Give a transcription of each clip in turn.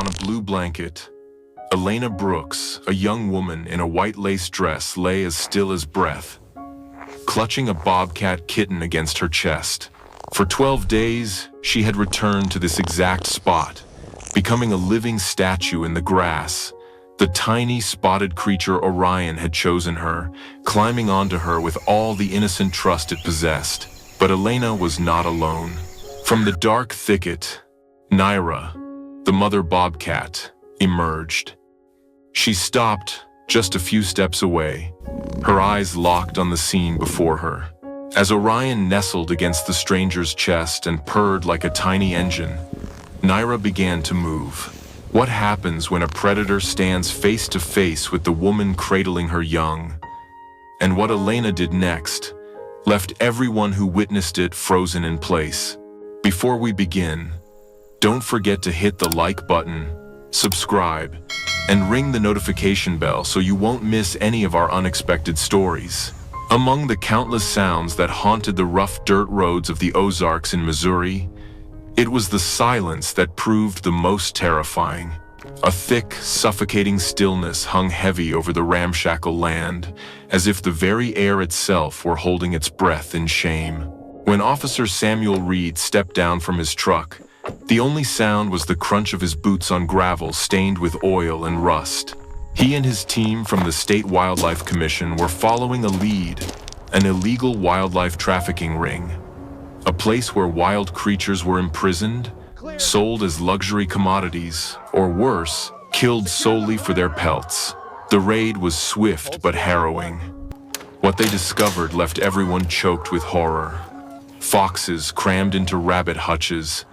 On a blue blanket, Elena Brooks, a young woman in a white lace dress, lay as still as breath, clutching a bobcat kitten against her chest. For 12 days, she had returned to this exact spot, becoming a living statue in the grass. The tiny, spotted creature Orion had chosen her, climbing onto her with all the innocent trust it possessed. But Elena was not alone. From the dark thicket, Naira, the mother bobcat, emerged. She stopped just a few steps away, her eyes locked on the scene before her. As Orion nestled against the stranger's chest and purred like a tiny engine, Naira began to move. What happens when a predator stands face to face with the woman cradling her young? And what Elena did next left everyone who witnessed it frozen in place. Before we begin, don't forget to hit the like button, subscribe, and ring the notification bell so you won't miss any of our unexpected stories. Among the countless sounds that haunted the rough dirt roads of the Ozarks in Missouri, it was the silence that proved the most terrifying. A thick, suffocating stillness hung heavy over the ramshackle land, as if the very air itself were holding its breath in shame. When Officer Samuel Reed stepped down from his truck, the only sound was the crunch of his boots on gravel stained with oil and rust. He and his team from the State Wildlife Commission were following a lead, an illegal wildlife trafficking ring. A place where wild creatures were imprisoned, sold as luxury commodities, or worse, killed solely for their pelts. The raid was swift but harrowing. What they discovered left everyone choked with horror. Foxes crammed into rabbit hutches,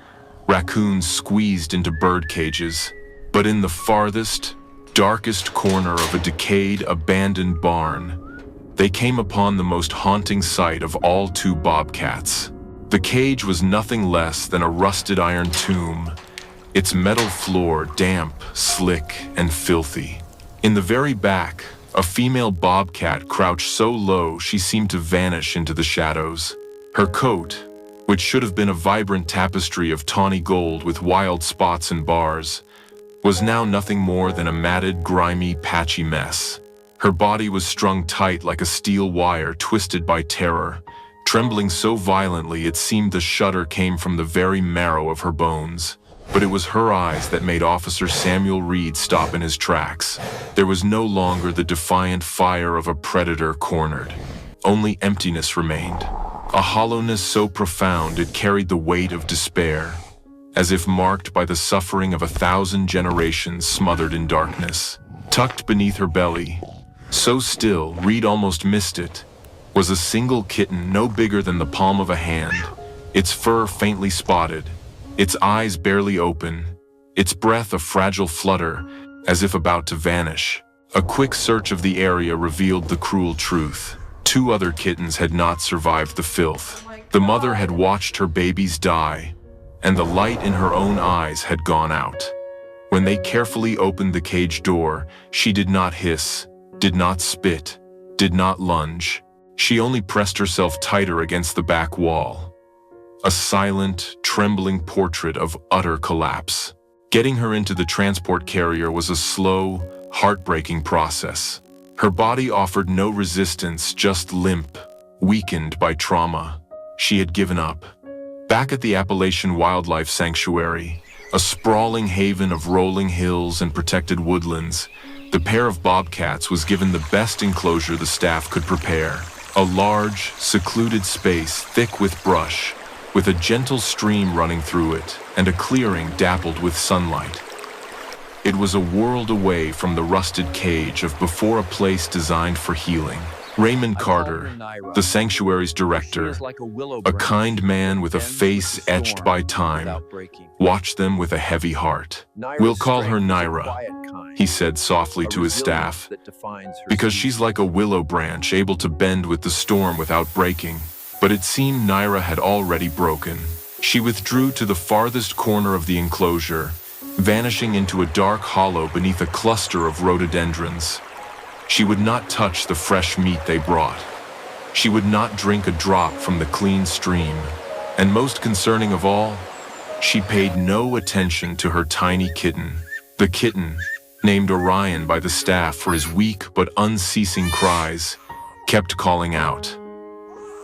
raccoons squeezed into bird cages. But in the farthest, darkest corner of a decayed, abandoned barn, they came upon the most haunting sight of all, two bobcats. The cage was nothing less than a rusted iron tomb, its metal floor damp, slick, and filthy. In the very back, a female bobcat crouched so low she seemed to vanish into the shadows. Her coat, which should have been a vibrant tapestry of tawny gold with wild spots and bars, was now nothing more than a matted, grimy, patchy mess. Her body was strung tight like a steel wire twisted by terror, trembling so violently it seemed the shudder came from the very marrow of her bones. But it was her eyes that made Officer Samuel Reed stop in his tracks. There was no longer the defiant fire of a predator cornered. Only emptiness remained, a hollowness so profound it carried the weight of despair, as if marked by the suffering of 1,000 generations smothered in darkness. Tucked beneath her belly, so still Reed almost missed it, was a single kitten no bigger than the palm of a hand, its fur faintly spotted, its eyes barely open, its breath a fragile flutter, as if about to vanish. A quick search of the area revealed the cruel truth. 2 other kittens had not survived the filth. The mother had watched her babies die, and the light in her own eyes had gone out. When they carefully opened the cage door, she did not hiss, did not spit, did not lunge. She only pressed herself tighter against the back wall. A silent, trembling portrait of utter collapse. Getting her into the transport carrier was a slow, heartbreaking process. Her body offered no resistance, just limp, weakened by trauma. She had given up. Back at the Appalachian Wildlife Sanctuary, a sprawling haven of rolling hills and protected woodlands, the pair of bobcats was given the best enclosure the staff could prepare. A large, secluded space thick with brush, with a gentle stream running through it, and a clearing dappled with sunlight. It was a world away from the rusted cage of before, a place designed for healing. Raymond Carter, the sanctuary's director, a kind man with a face etched by time, watched them with a heavy heart. "We'll call her Naira," he said softly to his staff, "because she's like a willow branch able to bend with the storm without breaking." But it seemed Naira had already broken. She withdrew to the farthest corner of the enclosure, vanishing into a dark hollow beneath a cluster of rhododendrons. She would not touch the fresh meat they brought. She would not drink a drop from the clean stream. And most concerning of all, she paid no attention to her tiny kitten. The kitten, named Orion by the staff for his weak but unceasing cries, kept calling out.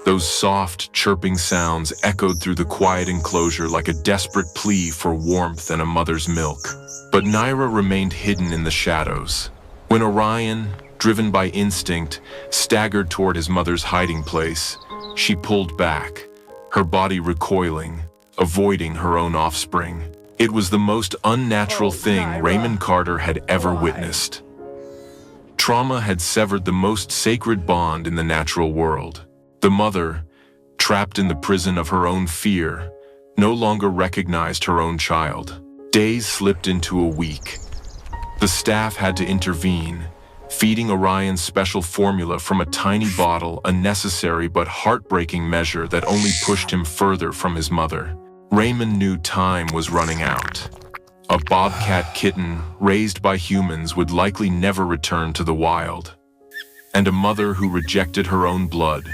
Those soft, chirping sounds echoed through the quiet enclosure like a desperate plea for warmth and a mother's milk. But Naira remained hidden in the shadows. When Orion, driven by instinct, staggered toward his mother's hiding place, she pulled back, her body recoiling, avoiding her own offspring. It was the most unnatural thing Raymond Carter had ever witnessed. Trauma had severed the most sacred bond in the natural world. The mother, trapped in the prison of her own fear, no longer recognized her own child. Days slipped into a week. The staff had to intervene, feeding Orion's special formula from a tiny bottle, a necessary but heartbreaking measure that only pushed him further from his mother. Raymond knew time was running out. A bobcat kitten raised by humans would likely never return to the wild. And a mother who rejected her own blood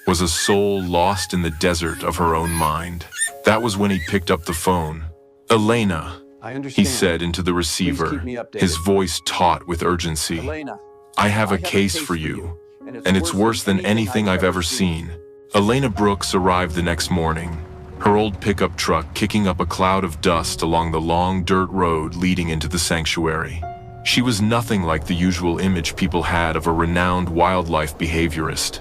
was a soul lost in the desert of her own mind. That was when he picked up the phone. "Elena," he said into the receiver, his voice taut with urgency. Elena, "I have a case for you, and it's worse than anything I've ever seen." Elena Brooks arrived the next morning, her old pickup truck kicking up a cloud of dust along the long dirt road leading into the sanctuary. She was nothing like the usual image people had of a renowned wildlife behaviorist.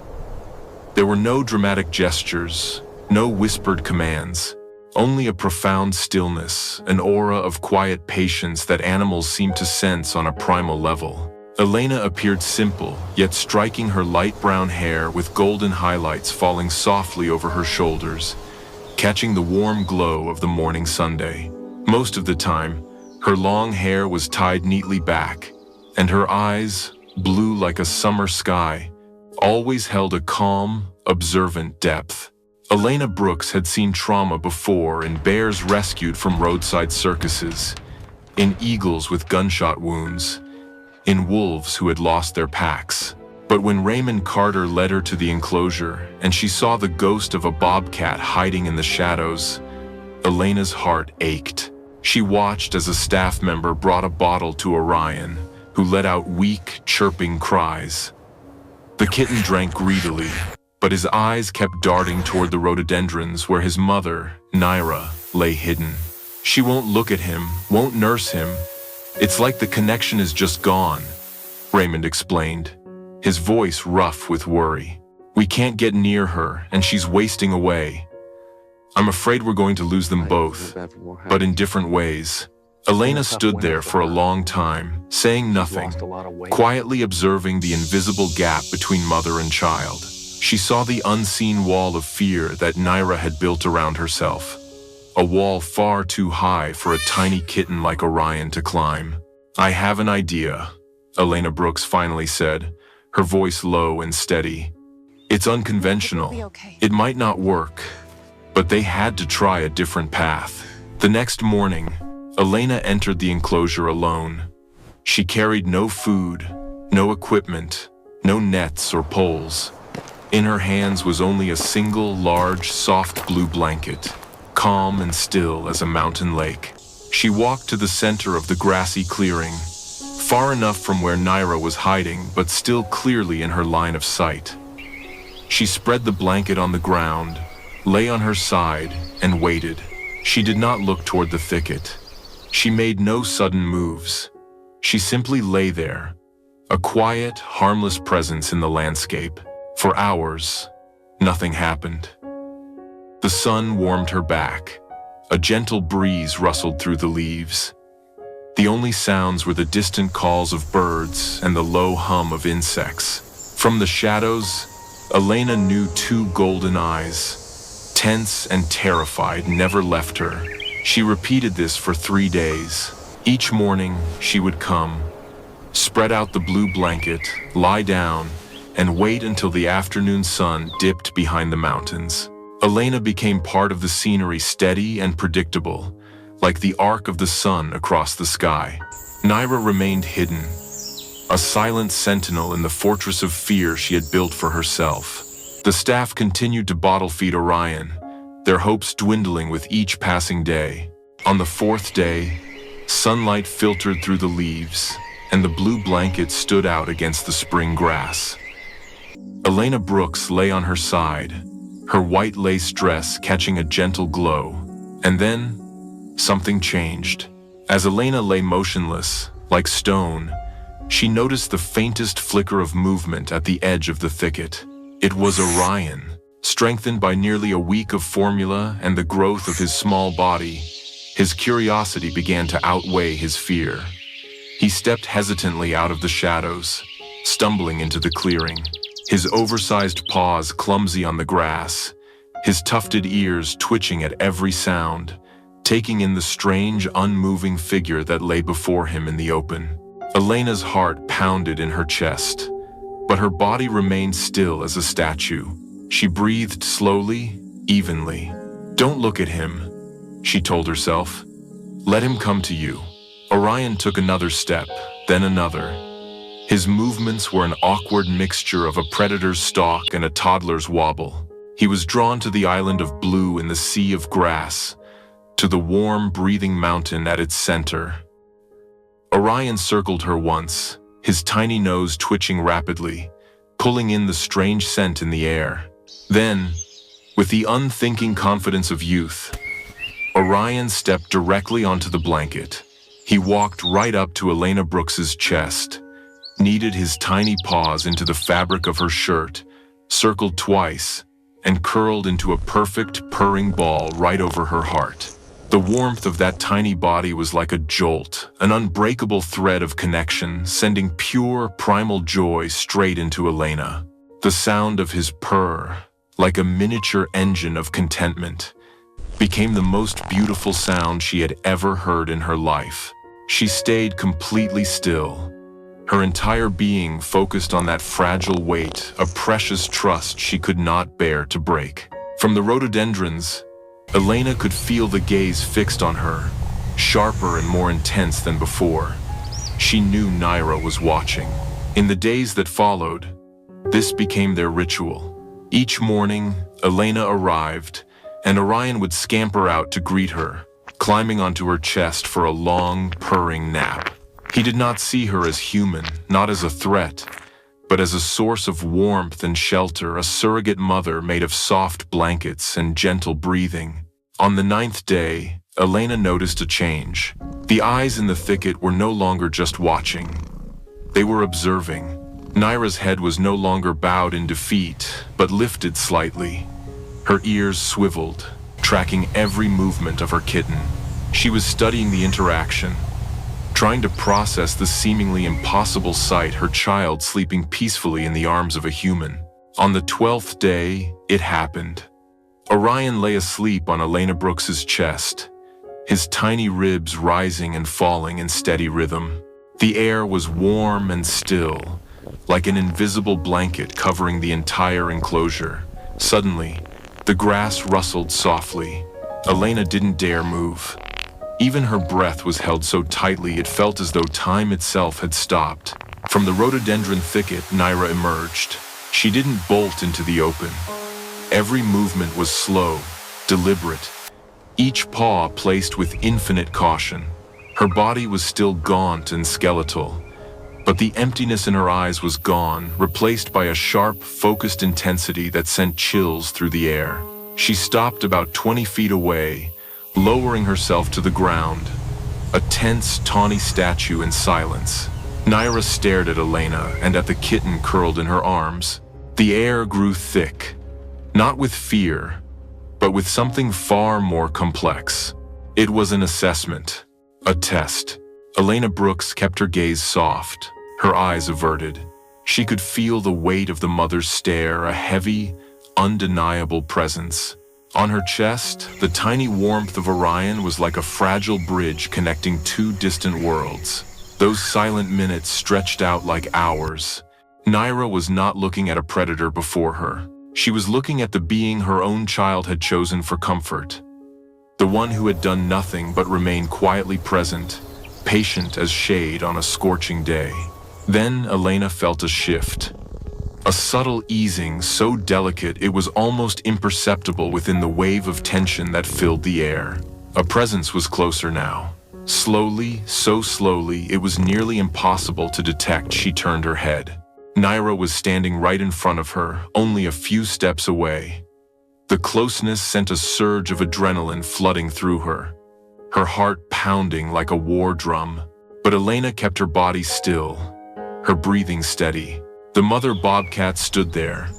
There were no dramatic gestures, no whispered commands, only a profound stillness, an aura of quiet patience that animals seemed to sense on a primal level. Elena appeared simple, yet striking, her light brown hair with golden highlights falling softly over her shoulders, catching the warm glow of the morning Sunday. Most of the time, her long hair was tied neatly back, and her eyes, blue like a summer sky, always held a calm, observant depth. Elena Brooks had seen trauma before in bears rescued from roadside circuses, in eagles with gunshot wounds, in wolves who had lost their packs. But when Raymond Carter led her to the enclosure and she saw the ghost of a bobcat hiding in the shadows, Elena's heart ached. She watched as a staff member brought a bottle to Orion, who let out weak, chirping cries. The kitten drank greedily, but his eyes kept darting toward the rhododendrons where his mother, Naira, lay hidden. "She won't look at him, won't nurse him. It's like the connection is just gone," Raymond explained, his voice rough with worry. "We can't get near her, and she's wasting away. I'm afraid we're going to lose them both, but in different ways." Elena stood there for a long time, saying nothing, quietly observing the invisible gap between mother and child. She saw the unseen wall of fear that Naira had built around herself, a wall far too high for a tiny kitten like Orion to climb. "I have an idea," Elena Brooks finally said, her voice low and steady. "It's unconventional. It might not work, but they had to try a different path." The next morning, Elena entered the enclosure alone. She carried no food, no equipment, no nets or poles. In her hands was only a single large, soft blue blanket, calm and still as a mountain lake. She walked to the center of the grassy clearing, far enough from where Naira was hiding, but still clearly in her line of sight. She spread the blanket on the ground, lay on her side, and waited. She did not look toward the thicket. She made no sudden moves. She simply lay there, a quiet, harmless presence in the landscape. For hours, nothing happened. The sun warmed her back. A gentle breeze rustled through the leaves. The only sounds were the distant calls of birds and the low hum of insects. From the shadows, Elena knew two golden eyes, tense and terrified, never left her. She repeated this for 3 days. Each morning, she would come, spread out the blue blanket, lie down, and wait until the afternoon sun dipped behind the mountains. Elena became part of the scenery, steady and predictable, like the arc of the sun across the sky. Naira remained hidden, a silent sentinel in the fortress of fear she had built for herself. The staff continued to bottle feed Orion, their hopes dwindling with each passing day. On the 4th day, Sunlight filtered through the leaves, and the blue blanket stood out against the spring grass. Elena Brooks lay on her side, her white lace dress catching a gentle glow. And then, something changed. As Elena lay motionless, like stone, she noticed the faintest flicker of movement at the edge of the thicket. It was Orion, strengthened by nearly a week of formula and the growth of his small body. His curiosity began to outweigh his fear. He stepped hesitantly out of the shadows, stumbling into the clearing, his oversized paws clumsy on the grass, his tufted ears twitching at every sound, taking in the strange, unmoving figure that lay before him in the open. Elena's heart pounded in her chest, but her body remained still as a statue. She breathed slowly, evenly. "Don't look at him," she told herself. "Let him come to you." Orion took another step, then another. His movements were an awkward mixture of a predator's stalk and a toddler's wobble. He was drawn to the island of blue in the sea of grass, to the warm, breathing mountain at its center. Orion circled her once, his tiny nose twitching rapidly, pulling in the strange scent in the air. Then, with the unthinking confidence of youth, Orion stepped directly onto the blanket. He walked right up to Elena Brooks's chest, kneaded his tiny paws into the fabric of her shirt, circled twice, and curled into a perfect, purring ball right over her heart. The warmth of that tiny body was like a jolt, an unbreakable thread of connection, sending pure, primal joy straight into Elena. The sound of his purr, like a miniature engine of contentment, became the most beautiful sound she had ever heard in her life. She stayed completely still, her entire being focused on that fragile weight, a precious trust she could not bear to break. From the rhododendrons, Elena could feel the gaze fixed on her, sharper and more intense than before. She knew Naira was watching. In the days that followed, this became their ritual. Each morning, Elena arrived, and Orion would scamper out to greet her, climbing onto her chest for a long, purring nap. He did not see her as human, not as a threat, but as a source of warmth and shelter, a surrogate mother made of soft blankets and gentle breathing. On the 9th day, Elena noticed a change. The eyes in the thicket were no longer just watching. They were observing. Naira's head was no longer bowed in defeat, but lifted slightly. Her ears swiveled, tracking every movement of her kitten. She was studying the interaction, trying to process the seemingly impossible sight, her child sleeping peacefully in the arms of a human. On the 12th day, it happened. Orion lay asleep on Elena Brooks's chest, his tiny ribs rising and falling in steady rhythm. The air was warm and still, like an invisible blanket covering the entire enclosure. Suddenly, the grass rustled softly. Elena didn't dare move. Even her breath was held so tightly it felt as though time itself had stopped. From the rhododendron thicket, Naira emerged. She didn't bolt into the open. Every movement was slow, deliberate, each paw placed with infinite caution. Her body was still gaunt and skeletal, but the emptiness in her eyes was gone, replaced by a sharp, focused intensity that sent chills through the air. She stopped about 20 feet away, lowering herself to the ground, a tense, tawny statue in silence. Naira stared at Elena and at the kitten curled in her arms. The air grew thick, not with fear, but with something far more complex. It was an assessment, a test. Elena Brooks kept her gaze soft, her eyes averted. She could feel the weight of the mother's stare, a heavy, undeniable presence. On her chest, the tiny warmth of Orion was like a fragile bridge connecting two distant worlds. Those silent minutes stretched out like hours. Naira was not looking at a predator before her. She was looking at the being her own child had chosen for comfort. The one who had done nothing but remain quietly present, patient as shade on a scorching day. Then Elena felt a shift. A subtle easing so delicate it was almost imperceptible within the wave of tension that filled the air. A presence was closer now. Slowly, so slowly, it was nearly impossible to detect. She turned her head. Naira was standing right in front of her, only a few steps away. The closeness sent a surge of adrenaline flooding through her, her heart pounding like a war drum. But Elena kept her body still, her breathing steady. The mother bobcat stood there,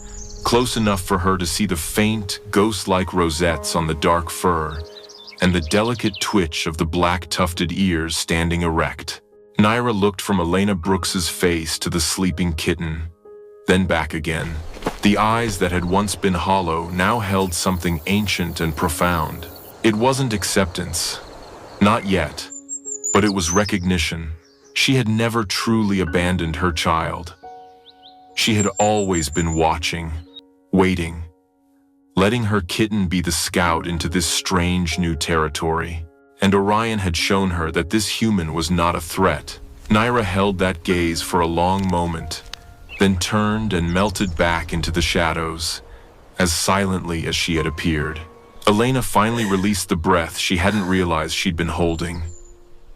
close enough for her to see the faint, ghost-like rosettes on the dark fur, and the delicate twitch of the black tufted ears standing erect. Naira looked from Elena Brooks's face to the sleeping kitten, then back again. The eyes that had once been hollow now held something ancient and profound. It wasn't acceptance, not yet, but it was recognition. She had never truly abandoned her child. She had always been watching, waiting, letting her kitten be the scout into this strange new territory. And Orion had shown her that this human was not a threat. Naira held that gaze for a long moment, then turned and melted back into the shadows, as silently as she had appeared. Elena finally released the breath she hadn't realized she'd been holding.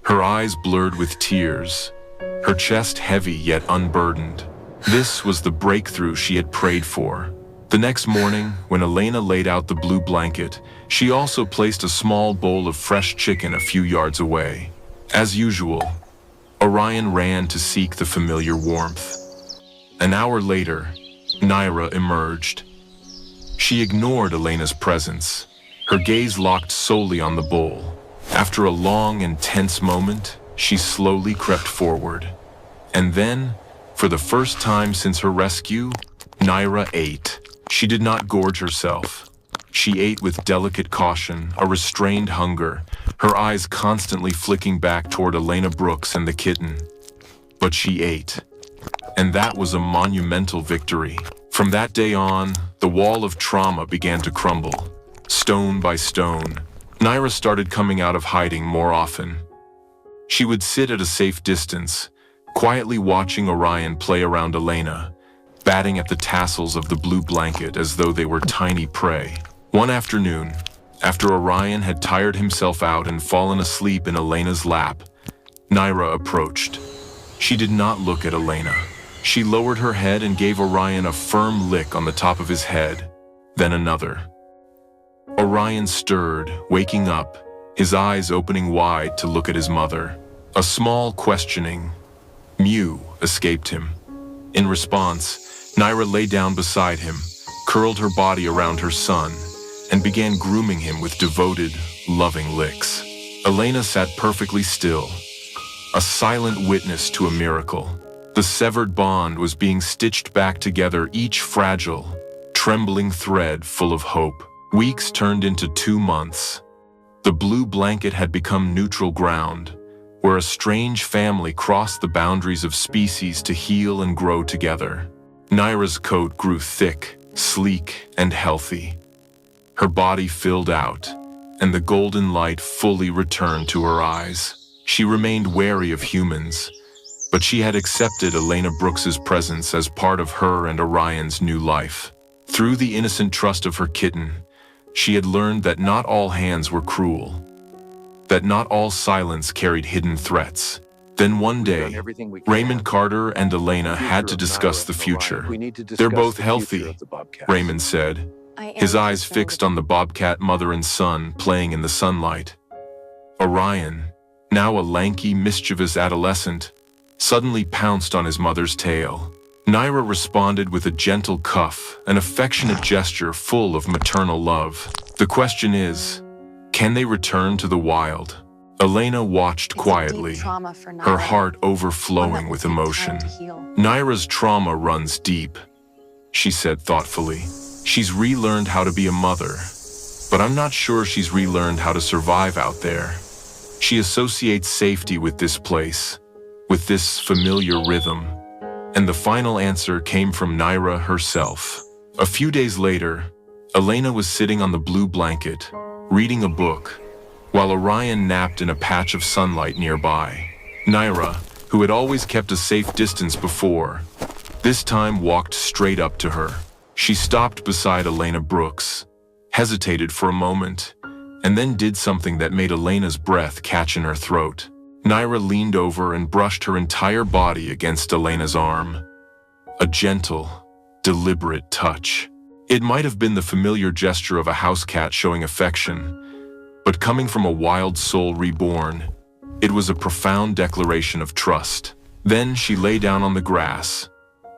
Her eyes blurred with tears, her chest heavy yet unburdened. This was the breakthrough she had prayed for. The next morning, when Elena laid out the blue blanket, she also placed a small bowl of fresh chicken a few yards away. As usual, Orion ran to seek the familiar warmth. An hour later, Naira emerged. She ignored Elena's presence, her gaze locked solely on the bowl. After a long and tense moment, she slowly crept forward. And then, for the first time since her rescue, Naira ate. She did not gorge herself. She ate with delicate caution, a restrained hunger, her eyes constantly flicking back toward Elena Brooks and the kitten. But she ate. And that was a monumental victory. From that day on, the wall of trauma began to crumble. Stone by stone, Naira started coming out of hiding more often. She would sit at a safe distance, quietly watching Orion play around Elena, batting at the tassels of the blue blanket as though they were tiny prey. One afternoon, after Orion had tired himself out and fallen asleep in Elena's lap, Naira approached. She did not look at Elena. She lowered her head and gave Orion a firm lick on the top of his head, then another. Orion stirred, waking up, his eyes opening wide to look at his mother. A small questioning mew escaped him. In response, Naira lay down beside him, curled her body around her son, and began grooming him with devoted, loving licks. Elena sat perfectly still, a silent witness to a miracle. The severed bond was being stitched back together, each fragile, trembling thread full of hope. Weeks turned into 2 months. The blue blanket had become neutral ground, where a strange family crossed the boundaries of species to heal and grow together. Naira's coat grew thick, sleek, and healthy. Her body filled out, and the golden light fully returned to her eyes. She remained wary of humans, but she had accepted Elena Brooks's presence as part of her and Orion's new life. Through the innocent trust of her kitten, she had learned that not all hands were cruel, that not all silence carried hidden threats. Then one day, Raymond Carter and Elena had to discuss the future. They're both healthy, Raymond said, his eyes fixed on the bobcat mother and son playing in the sunlight. Orion, now a lanky, mischievous adolescent, suddenly pounced on his mother's tail. Naira responded with a gentle cuff, an affectionate gesture full of maternal love. The question is, can they return to the wild? Elena watched quietly, her heart overflowing with emotion. Naira's trauma runs deep, she said thoughtfully. She's relearned how to be a mother, but I'm not sure she's relearned how to survive out there. She associates safety with this place, with this familiar rhythm. And the final answer came from Naira herself. A few days later, Elena was sitting on the blue blanket, reading a book, while Orion napped in a patch of sunlight nearby. Naira, who had always kept a safe distance before, this time walked straight up to her. She stopped beside Elena Brooks, hesitated for a moment, and then did something that made Elena's breath catch in her throat. Naira leaned over and brushed her entire body against Elena's arm. A gentle, deliberate touch. It might have been the familiar gesture of a house cat showing affection, but coming from a wild soul reborn, it was a profound declaration of trust. Then she lay down on the grass,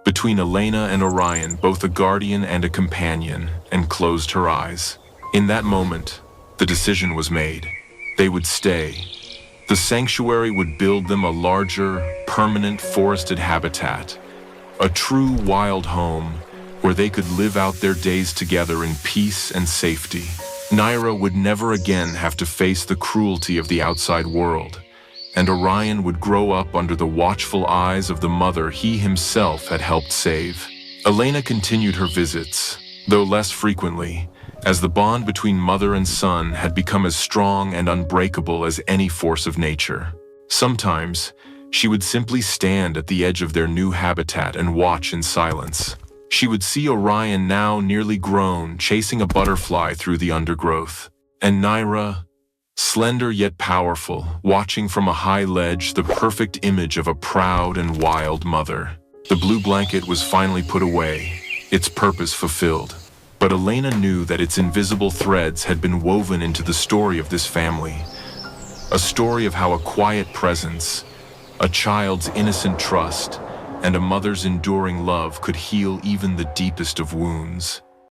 between Elena and Orion, both a guardian and a companion, and closed her eyes. In that moment, the decision was made. They would stay. The sanctuary would build them a larger, permanent forested habitat, a true wild home where they could live out their days together in peace and safety. Naira would never again have to face the cruelty of the outside world, and Orion would grow up under the watchful eyes of the mother he himself had helped save. Elena continued her visits, though less frequently, as the bond between mother and son had become as strong and unbreakable as any force of nature. Sometimes, she would simply stand at the edge of their new habitat and watch in silence. She would see Orion, now nearly grown, chasing a butterfly through the undergrowth, and Naira, slender yet powerful, watching from a high ledge, the perfect image of a proud and wild mother. The blue blanket was finally put away, its purpose fulfilled. But Elena knew that its invisible threads had been woven into the story of this family. A story of how a quiet presence, a child's innocent trust, and a mother's enduring love could heal even the deepest of wounds.